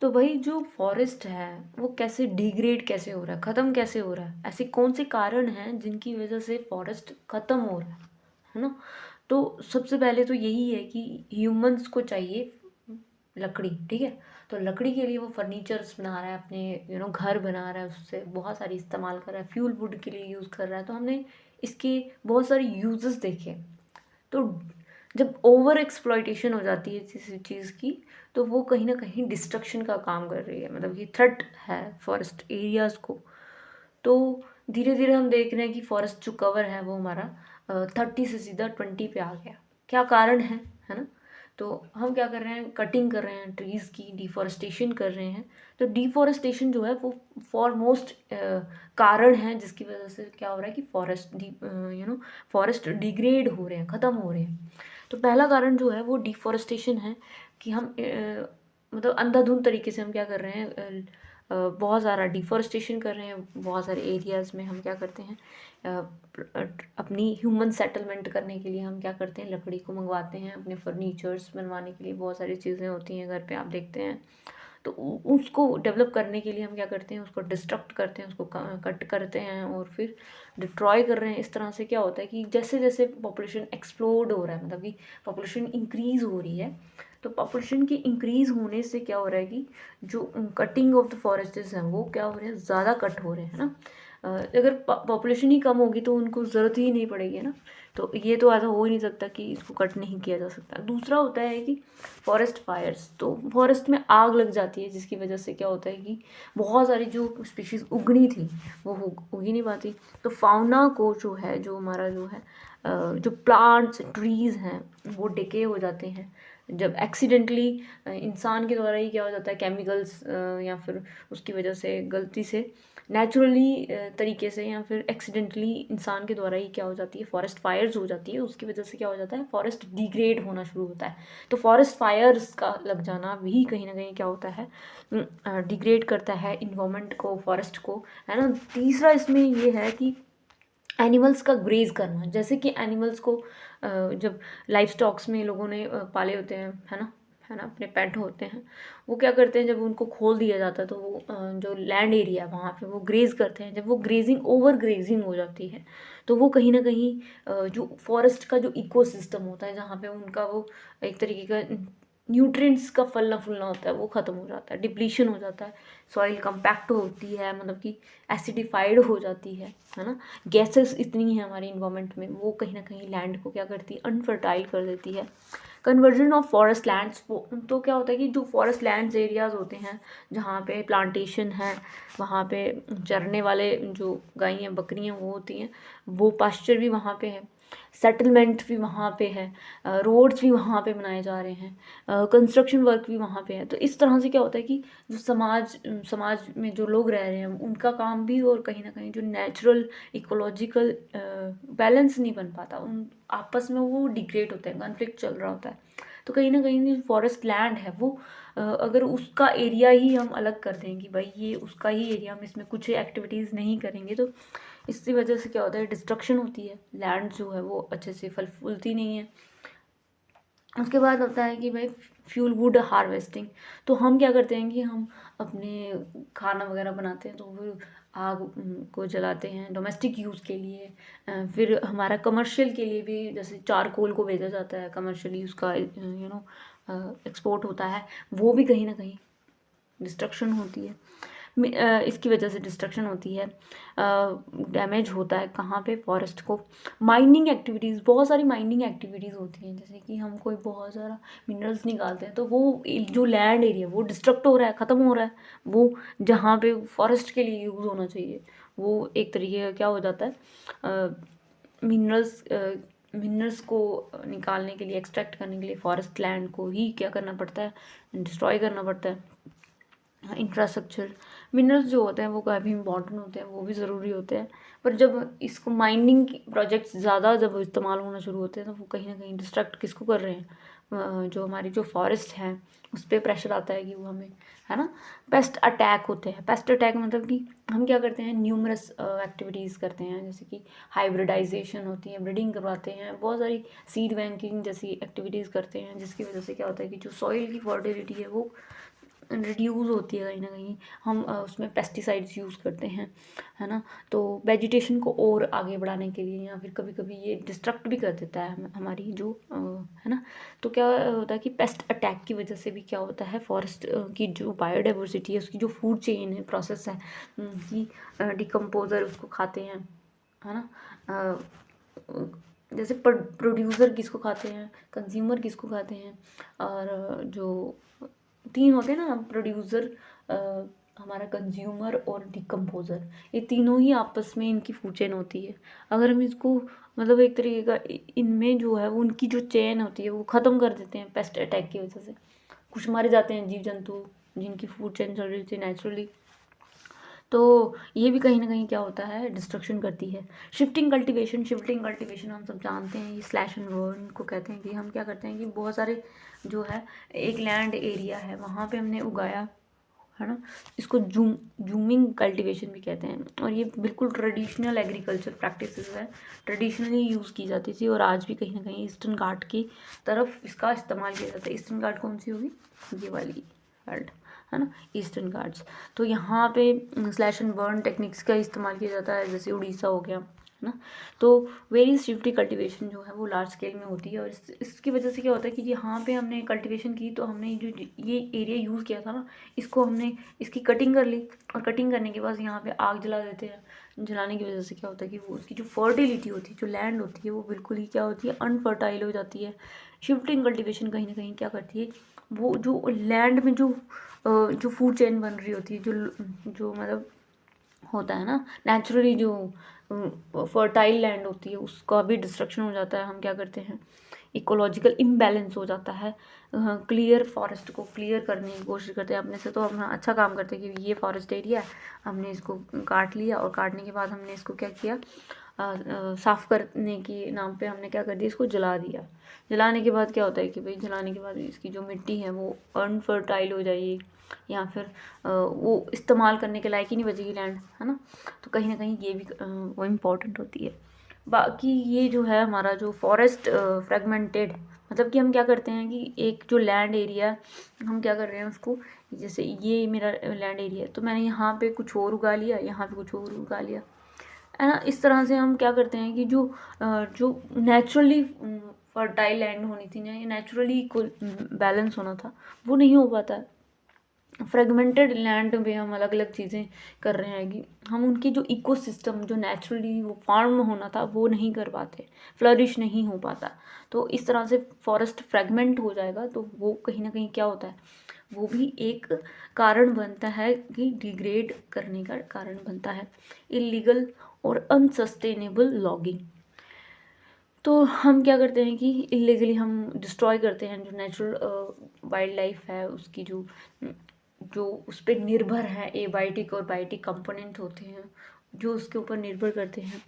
तो भाई जो फॉरेस्ट है वो कैसे डिग्रेड कैसे हो रहा है, ख़त्म कैसे हो रहा है, ऐसे कौन से कारण हैं जिनकी वजह से फॉरेस्ट ख़त्म हो रहा है ना। तो सबसे पहले तो यही है कि ह्यूमंस को चाहिए लकड़ी, ठीक है। तो लकड़ी के लिए वो फर्नीचर्स बना रहा है, अपने घर बना रहा है, उससे बहुत सारी इस्तेमाल कर रहा है, फ्यूल वुड के लिए यूज़ कर रहा है। तो हमने इसके बहुत सारे यूजेस देखे। तो जब ओवर एक्सप्लॉइटेशन हो जाती है किसी चीज़ की, तो वो कहीं ना कहीं डिस्ट्रक्शन का काम कर रही है, मतलब कि थ्रेट है फॉरेस्ट एरियाज़ को। तो धीरे धीरे हम देख रहे हैं कि फॉरेस्ट जो कवर है वो हमारा 30 से सीधा 20 पे आ गया। क्या कारण है ना। तो हम क्या कर रहे हैं, कटिंग कर रहे हैं ट्रीज़ की, डिफॉरेस्टेशन कर रहे हैं। तो डिफॉरेस्टेशन जो है वो फॉरमोस्ट कारण है जिसकी वजह से क्या हो रहा है कि फॉरेस्ट डिग्रेड हो रहे हैं, ख़त्म हो रहे हैं। तो पहला कारण जो है वो डिफॉरेस्टेशन है कि हम मतलब अंधाधुंध तरीके से हम क्या कर रहे हैं, बहुत सारा डिफॉरेस्टेशन कर रहे हैं। बहुत सारे एरियाज़ में हम क्या करते हैं, अपनी ह्यूमन सेटलमेंट करने के लिए हम क्या करते हैं, लकड़ी को मंगवाते हैं अपने फर्नीचर्स बनवाने के लिए। बहुत सारी चीज़ें होती हैं घर पे, आप देखते हैं। तो उसको डेवलप करने के लिए हम क्या करते हैं, उसको डिस्ट्रक्ट करते हैं, उसको कट करते हैं और फिर डिस्ट्रॉय कर रहे हैं। इस तरह से क्या होता है कि जैसे जैसे पॉपुलेशन एक्सप्लोड हो रहा है, मतलब कि पॉपुलेशन इंक्रीज़ हो रही है, तो पॉपुलेशन की इंक्रीज़ होने से क्या हो रहा है कि जो कटिंग ऑफ द फॉरेस्ट्स हैं वो क्या हो रहे हैं, ज़्यादा कट हो रहे हैं ना। अगर पॉपुलेशन ही कम होगी तो उनको ज़रूरत ही नहीं पड़ेगी ना। तो ये तो ऐसा हो ही नहीं सकता कि इसको कट नहीं किया जा सकता। दूसरा होता है कि फॉरेस्ट फायर्स। तो फॉरेस्ट में आग लग जाती है जिसकी वजह से क्या होता है कि बहुत सारी जो स्पीशीज़ उगनी थी वो उग ही नहीं पाती। तो फाउना को जो है, जो हमारा जो है जो प्लांट्स ट्रीज़ हैं वो डिके हो जाते हैं जब एक्सीडेंटली इंसान के द्वारा ही क्या हो जाता है, केमिकल्स या फिर उसकी वजह से गलती से नेचुरली तरीके से या फिर एक्सीडेंटली इंसान के द्वारा ही क्या हो जाती है, फॉरेस्ट फायर्स हो जाती है। उसकी वजह से क्या हो जाता है, फॉरेस्ट डिग्रेड होना शुरू होता है। तो फॉरेस्ट फायर्स का लग जाना भी कहीं ना कहीं क्या होता है, डिग्रेड करता है इन्वायरमेंट को, फॉरेस्ट को, है ना। तीसरा इसमें ये है कि एनिमल्स का ग्रेज करना। जैसे कि एनिमल्स को जब लाइफ स्टॉक्स में लोगों ने पाले होते हैं, है ना, अपने पेट होते हैं, वो क्या करते हैं, जब उनको खोल दिया जाता है तो वो जो लैंड एरिया वहाँ पे वो ग्रेज करते हैं। जब वो ग्रेजिंग ओवर ग्रेजिंग हो जाती है तो वो कहीं ना कहीं जो फॉरेस्ट का जो इकोसिस्टम होता है, जहाँ पे उनका वो एक तरीके का न्यूट्रिएंट्स का फलना फूलना होता है, वो ख़त्म हो जाता है, डिप्लीशन हो जाता है। सॉइल कंपैक्ट होती है, मतलब कि एसिडिफाइड हो जाती है ना। गैसेस इतनी है हमारे इन्वायरमेंट में, वो कहीं ना कहीं लैंड को क्या करती है, अनफर्टाइल कर देती है। कन्वर्जन ऑफ फॉरेस्ट लैंड्स, तो क्या होता है कि जो फॉरेस्ट लैंड्स एरियाज़ होते हैं जहाँ पे प्लांटेशन है, वहाँ पे चरने वाले जो गाय हैं बकरियाँ वो होती हैं, वो पास्चर भी वहाँ पे है, सेटलमेंट भी वहाँ पे है, रोड्स भी वहाँ पे बनाए जा रहे हैं, कंस्ट्रक्शन वर्क भी वहाँ पे है। तो इस तरह से क्या होता है कि जो समाज में जो लोग रह रहे हैं उनका काम भी, और कहीं ना कहीं जो नेचुरल इकोलॉजिकल बैलेंस नहीं बन पाता, उन आपस में वो डिग्रेड होते हैं, कॉन्फ्लिक्ट चल रहा होता है। तो कहीं ना कहीं जो फॉरेस्ट लैंड है वो अगर उसका एरिया ही हम अलग कर दें कि भाई ये उसका ही एरिया, हम इसमें कुछ एक्टिविटीज़ नहीं करेंगे, तो इसकी वजह से क्या होता है, डिस्ट्रक्शन होती है, लैंड जो है वो अच्छे से फल फूलती नहीं है। उसके बाद होता है कि भाई फ्यूल वुड हार्वेस्टिंग। तो हम क्या करते हैं कि हम अपने खाना वगैरह बनाते हैं तो फिर आग को जलाते हैं डोमेस्टिक यूज़ के लिए। फिर हमारा कमर्शियल के लिए भी, जैसे चारकोल को भेजा जाता है कमर्शियली, उसका एक्सपोर्ट होता है, वो भी कहीं ना कहीं डिस्ट्रक्शन होती है। इसकी वजह से डिस्ट्रक्शन होती है, डैमेज होता है कहाँ पे, फॉरेस्ट को। माइनिंग एक्टिविटीज़, बहुत सारी माइनिंग एक्टिविटीज़ होती हैं, जैसे कि हम कोई बहुत सारा मिनरल्स निकालते हैं तो वो जो लैंड एरिया वो डिस्ट्रक्ट हो रहा है, ख़त्म हो रहा है। वो जहाँ पे फॉरेस्ट के लिए यूज़ होना चाहिए वो एक तरीके का क्या हो जाता है, मिनरल्स मिनरल्स को निकालने के लिए, एक्सट्रैक्ट करने के लिए फॉरेस्ट लैंड को ही क्या करना पड़ता है, डिस्ट्रॉय करना पड़ता है। इंफ्रास्ट्रक्चर, मिनरल्स जो होते हैं वो काफ़ी इंपॉर्टेंट होते हैं, वो भी ज़रूरी होते हैं। पर जब इसको माइनिंग प्रोजेक्ट्स ज़्यादा जब इस्तेमाल होना शुरू होते हैं तो वो कहीं ना कहीं डिस्ट्रैक्ट किसको कर रहे हैं, जो हमारी जो फॉरेस्ट हैं उस पर प्रेशर आता है कि वो हमें, है ना। पेस्ट अटैक होते हैं। पेस्ट अटैक मतलब कि हम क्या करते हैं, न्यूमरस एक्टिविटीज़ करते हैं, जैसे कि हाइब्रिडाइजेशन होती है, ब्रीडिंग करवाते हैं, बहुत सारी सीड बैंकिंग जैसी एक्टिविटीज़ करते हैं, जिसकी वजह से क्या होता है कि जो सॉइल की फर्टिलिटी है वो रिड्यूस होती है कहीं ना कहीं। हम उसमें पेस्टिसाइड्स यूज़ करते हैं, है ना। तो वेजिटेशन को और आगे बढ़ाने के लिए, या फिर कभी कभी ये डिस्ट्रक्ट भी कर देता है हमारी जो है ना। तो क्या होता है कि पेस्ट अटैक की वजह से भी क्या होता है, फॉरेस्ट की जो बायोडाइवर्सिटी है, उसकी जो फूड चेन है, प्रोसेस है कि डिकम्पोजर उसको खाते हैं, है ना। जैसे प्रोड्यूसर किसको खाते हैं, कंज्यूमर किसको खाते हैं, और जो तीन होते हैं ना, प्रोड्यूसर, हमारा कंज्यूमर और डिकम्पोजर, ये तीनों ही आपस में इनकी फूड चेन होती है। अगर हम इसको मतलब एक तरीके का इनमें जो है वो उनकी जो चेन होती है वो ख़त्म कर देते हैं पेस्ट अटैक की वजह से, कुछ मारे जाते हैं जीव जंतु जिनकी फूड चेन चल रही थी नेचुरली। तो ये भी कहीं ना कहीं क्या होता है, डिस्ट्रक्शन करती है। शिफ्टिंग कल्टीवेशन हम सब जानते हैं, ये स्लैश एंड बर्न को कहते हैं कि हम क्या करते हैं कि बहुत सारे जो है एक लैंड एरिया है वहाँ पे हमने उगाया, है ना। इसको जूमिंग कल्टीवेशन भी कहते हैं, और ये बिल्कुल ट्रेडिशनल एग्रीकल्चर प्रैक्टिसेस है, ट्रेडिशनली यूज़ की जाती थी, और आज भी कहीं ना कहीं ईस्टर्न घाट की तरफ इसका इस्तेमाल किया जाता है। ईस्टर्न घाट कौन सी होगी, ये वाली बेल्ट, है ना, ईस्टर्न घाट्स। तो यहाँ पे स्लैश एंड बर्न टेक्निक्स का इस्तेमाल किया जाता है, जैसे उड़ीसा हो गया, है ना। तो वेरी शिफ्टी कल्टीवेशन जो है वो लार्ज स्केल में होती है, और इसकी वजह से क्या होता है कि यहाँ पे हमने कल्टीवेशन की, तो हमने जो ये एरिया यूज़ किया था ना, इसको हमने इसकी कटिंग कर ली, और कटिंग करने के बाद यहाँ पे आग जला देते हैं। जलाने की वजह से क्या होता है कि वो उसकी जो फर्टिलिटी होती है, जो लैंड होती है, वो बिल्कुल ही क्या होती है, अनफर्टाइल हो जाती है। शिफ्टिंग कल्टीवेशन कहीं ना कहीं क्या करती है, वो जो लैंड में जो फूड चेन बन रही होती है, जो मतलब होता है ना, नेचुरली जो फर्टाइल लैंड होती है, उसका भी डिस्ट्रक्शन हो जाता है। हम क्या करते हैं, इकोलॉजिकल इम्बैलेंस हो जाता है। क्लियर फॉरेस्ट को क्लियर करने की कोशिश करते हैं अपने से, तो हम अच्छा काम करते हैं कि ये फॉरेस्ट एरिया है, हमने इसको काट लिया, और काटने के बाद हमने इसको क्या किया, साफ़ करने के नाम पे हमने क्या कर दिया, इसको जला दिया। जलाने के बाद क्या होता है कि भाई, जलाने के बाद इसकी जो मिट्टी है वो अनफर्टाइल हो जाएगी, या फिर वो इस्तेमाल करने के लायक ही नहीं बचेगी लैंड, है ना। तो कहीं ना कहीं ये भी वो इम्पॉर्टेंट होती है। बाकी ये जो है हमारा जो फॉरेस्ट फ्रेगमेंटेड, मतलब कि हम क्या करते हैं कि एक जो लैंड एरिया हम क्या कर रहे हैं उसको, जैसे ये मेरा लैंड एरिया है, तो मैंने यहाँ पे कुछ और उगा लिया, यहाँ पे कुछ और उगा लिया, है ना। इस तरह से हम क्या करते हैं कि जो नेचुरली फर्टाइल लैंड होनी थी ना, या नेचुरली बैलेंस होना था, वो नहीं हो पाता है। फ्रेगमेंटेड लैंड में हम अलग अलग चीज़ें कर रहे हैं कि हम उनकी जो इकोसिस्टम, जो नेचुरली वो फार्म होना था, वो नहीं कर पाते, फ्लरिश नहीं हो पाता। तो इस तरह से फॉरेस्ट फ्रेगमेंट हो जाएगा, तो वो कहीं ना कहीं क्या होता है, वो भी एक कारण बनता है कि डिग्रेड करने का कारण बनता है, इलीगल और अनसस्टेनेबल लॉगिंग। तो हम क्या करते हैं कि इलीगली हम डिस्ट्रॉय करते हैं जो नेचुरल वाइल्ड लाइफ है, उसकी जो उस पर निर्भर है, एबायोटिक और बायोटिक कंपोनेंट होते हैं जो उसके ऊपर निर्भर करते हैं।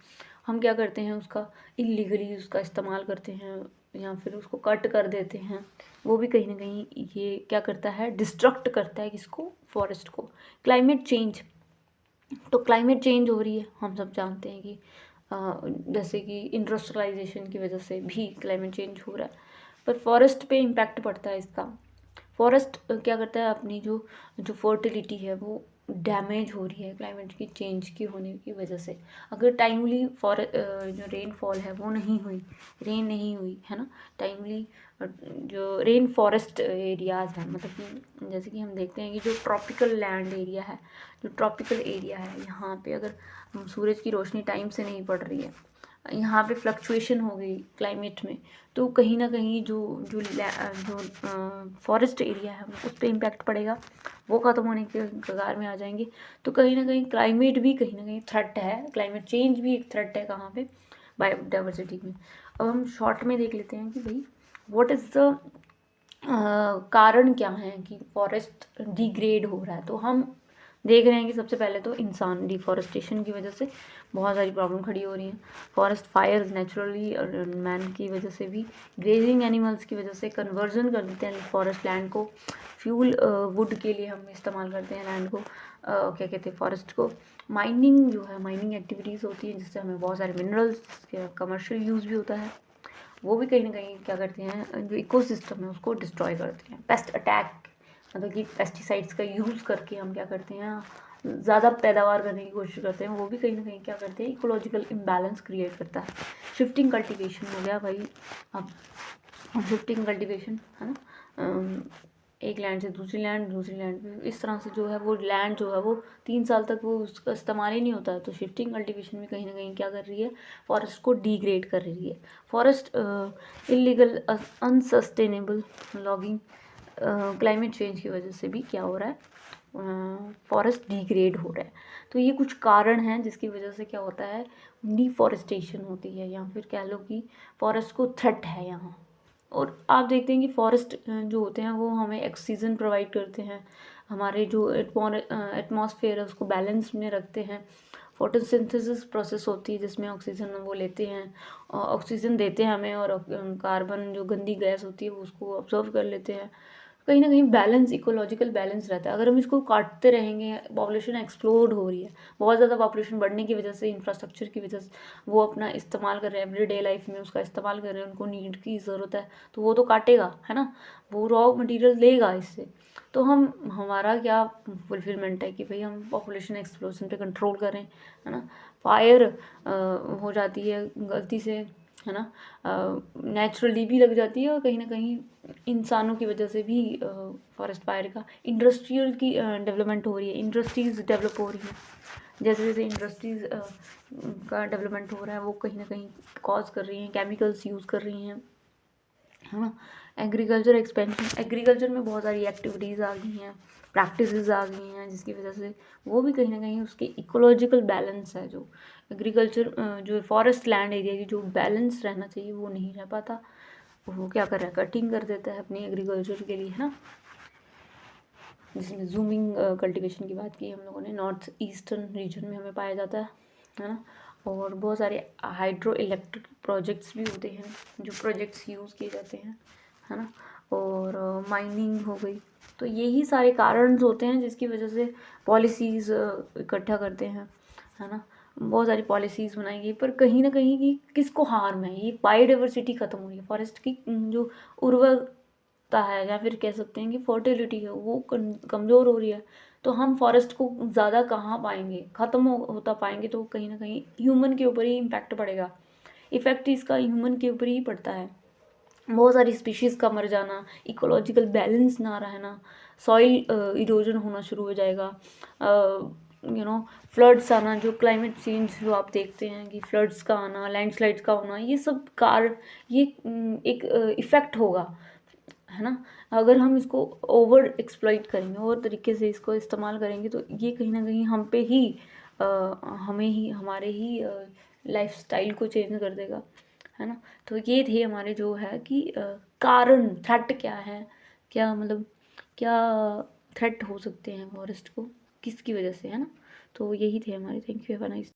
हम क्या करते हैं, उसका इलीगली उसका इस्तेमाल करते हैं, या फिर उसको कट कर देते हैं। वो भी कहीं ना कहीं ये क्या करता है, डिस्ट्रक्ट करता है किसको, फॉरेस्ट को। क्लाइमेट चेंज, तो क्लाइमेट चेंज हो रही है, हम सब जानते हैं कि जैसे कि इंडस्ट्रियलाइजेशन की वजह से भी क्लाइमेट चेंज हो रहा है, पर फॉरेस्ट पे इम्पैक्ट पड़ता है इसका। फॉरेस्ट क्या करता है, अपनी जो जो फर्टिलिटी है वो डैमेज हो रही है क्लाइमेट की चेंज की होने की वजह से। अगर टाइमली जो रेनफॉल है वो नहीं हुई, रेन नहीं हुई, है ना, टाइमली जो रेन फॉरेस्ट एरियाज़ हैं, मतलब कि जैसे कि हम देखते हैं कि जो ट्रॉपिकल लैंड एरिया है, जो ट्रॉपिकल एरिया है, यहाँ पे अगर सूरज की रोशनी टाइम से नहीं पड़ रही है, यहाँ पे फ्लक्चुएशन हो गई क्लाइमेट में, तो कहीं ना कहीं जो जो जो फॉरेस्ट एरिया है उस पर इम्पैक्ट पड़ेगा, वो ख़त्म होने के कगार में आ जाएंगे। तो कहीं ना कहीं क्लाइमेट भी कहीं ना कहीं थ्रेट है, क्लाइमेट चेंज भी एक थ्रेट है कहाँ पे, बायोडाइवर्सिटी में। अब हम शॉर्ट में देख लेते हैं कि भाई व्हाट इज़ द कारण क्या है कि फॉरेस्ट डिग्रेड हो रहा है। तो हम देख रहे हैं कि सबसे पहले तो इंसान, डिफॉरेस्टेशन की वजह से बहुत सारी प्रॉब्लम खड़ी हो रही हैं। फॉरेस्ट फायर नेचुरली, और मैन की वजह से भी, ग्रेजिंग एनिमल्स की वजह से कन्वर्जन कर देते हैं फॉरेस्ट लैंड को, फ्यूल वुड के लिए हम इस्तेमाल करते हैं लैंड को, क्या कहते हैं, फॉरेस्ट को। माइनिंग जो है, माइनिंग एक्टिविटीज़ होती हैं जिससे हमें बहुत सारे मिनरल्स, कमर्शियल यूज़ भी होता है, वो भी कहीं ना कहीं क्या करते हैं, जो इकोसिस्टम है उसको डिस्ट्रॉय करते हैं। पेस्ट अटैक, मतलब कि पेस्टिसाइड्स का यूज़ करके हम क्या करते हैं, ज़्यादा पैदावार करने की कोशिश करते हैं, वो भी कहीं ना कहीं क्या करते हैं, इकोलॉजिकल इम्बैलेंस क्रिएट करता है। शिफ्टिंग कल्टीवेशन हो गया भाई, अब शिफ्टिंग कल्टीवेशन है ना, एक लैंड से दूसरी लैंड पे इस तरह से जो है वो लैंड जो है वो 3 साल तक वो उसका इस्तेमाल ही नहीं होता है। तो शिफ्टिंग कल्टीवेशन में कहीं ना कहीं क्या कर रही है, फॉरेस्ट को डिग्रेड कर रही है। Forest illegal unsustainable logging, climate change की वजह से भी क्या हो रहा है, फॉरेस्ट डिग्रेड हो रहा है। तो ये कुछ कारण हैं जिसकी वजह से क्या होता है, डिफॉरेस्टेशन होती है, या फिर कह लो कि फॉरेस्ट को थ्रेट है यहाँ। और आप देखते हैं कि फॉरेस्ट जो होते हैं वो हमें ऑक्सीजन प्रोवाइड करते हैं, हमारे जो एटमॉस्फेयर है उसको बैलेंस में रखते हैं। फोटोसिंथेसिस प्रोसेस होती है जिसमें ऑक्सीजन वो लेते हैं, ऑक्सीजन देते हैं हमें, और कार्बन जो गंदी गैस होती है वो उसको ऑब्जर्व कर लेते हैं। कहीं ना कहीं बैलेंस, इकोलॉजिकल बैलेंस रहता है। अगर हम इसको काटते रहेंगे, पॉपुलेशन एक्सप्लोड हो रही है, बहुत ज़्यादा पॉपुलेशन बढ़ने की वजह से, इंफ्रास्ट्रक्चर की वजह से वो अपना इस्तेमाल कर रहे हैं, एवरीडे लाइफ में उसका इस्तेमाल कर रहे हैं, उनको नीड की ज़रूरत है, तो वो तो काटेगा, है ना, वो रॉ मटेरियल लेगा इससे। तो हमारा क्या फुलफिलमेंट है कि भाई हम पॉपुलेशन एक्सप्लोजन पे कंट्रोल करें, है ना। फायर हो जाती है गलती से, है ना, नेचुरली भी लग जाती है, और कहीं ना कहीं इंसानों की वजह से भी फॉरेस्ट फायर का, इंडस्ट्रियल की डेवलपमेंट हो रही है, इंडस्ट्रीज़ डेवलप हो रही हैं। जैसे जैसे इंडस्ट्रीज़ का डेवलपमेंट हो रहा है वो कहीं ना कहीं कॉज कर रही हैं, केमिकल्स यूज़ कर रही हैं, है ना। एग्रीकल्चर एक्सपेंशन, एग्रीकल्चर में बहुत सारी एक्टिविटीज़ आ गई हैं, प्रैक्टिसेस आ गई हैं, जिसकी वजह से वो भी कहीं ना कहीं उसके इकोलॉजिकल बैलेंस है, जो एग्रीकल्चर जो फॉरेस्ट लैंड एरिया की जो बैलेंस रहना चाहिए वो नहीं रह पाता। वो क्या कर रहा है, कटिंग कर देता है अपनी एग्रीकल्चर के लिए, है ना। जिसमें जूमिंग कल्टीवेशन की बात की हम लोगों ने, नॉर्थ ईस्टर्न रीजन में हमें पाया जाता है ना। और बहुत सारे हाइड्रो इलेक्ट्रिक प्रोजेक्ट्स भी होते हैं, जो प्रोजेक्ट्स यूज़ किए जाते हैं, है ना। और माइनिंग हो गई। तो यही सारे कारण होते हैं जिसकी वजह से पॉलिसीज़ इकट्ठा करते हैं, है ना। बहुत सारी पॉलिसीज़ बनाई गई, पर कहीं ना कहीं कि किसको हार्म है, ये बायोडाइवर्सिटी ख़त्म हो रही है, फॉरेस्ट की जो उर्वरकता है, या फिर कह सकते हैं कि फर्टिलिटी है, वो कमज़ोर हो रही है। तो हम फॉरेस्ट को ज़्यादा कहाँ पाएंगे, ख़त्म होता पाएंगे, तो कहीं ना कहीं ह्यूमन के ऊपर ही इम्पैक्ट पड़ेगा। इफ़ेक्ट इसका ह्यूमन के ऊपर ही पड़ता है। बहुत सारी स्पीशीज़ का मर जाना, इकोलॉजिकल बैलेंस ना रहना, सॉइल इरोजन होना शुरू हो जाएगा, फ्लड्स आना, जो क्लाइमेट चेंज जो आप देखते हैं कि फ्लड्स का आना, लैंडस्लाइड्स का होना, ये सब कारण, ये एक इफ़ेक्ट होगा, है ना। अगर हम इसको ओवर एक्सप्लॉइट करेंगे, और तरीके से इसको इस्तेमाल करेंगे, तो ये कहीं ना कहीं हम पे ही हमें ही, हमारे ही लाइफस्टाइल को चेंज कर देगा, है ना। तो ये थे हमारे जो है कि कारण, थ्रेट क्या है, क्या मतलब क्या थ्रेट हो सकते हैं फॉरेस्ट को, किसकी वजह से, है ना। तो यही थे हमारे। Thank you, have a nice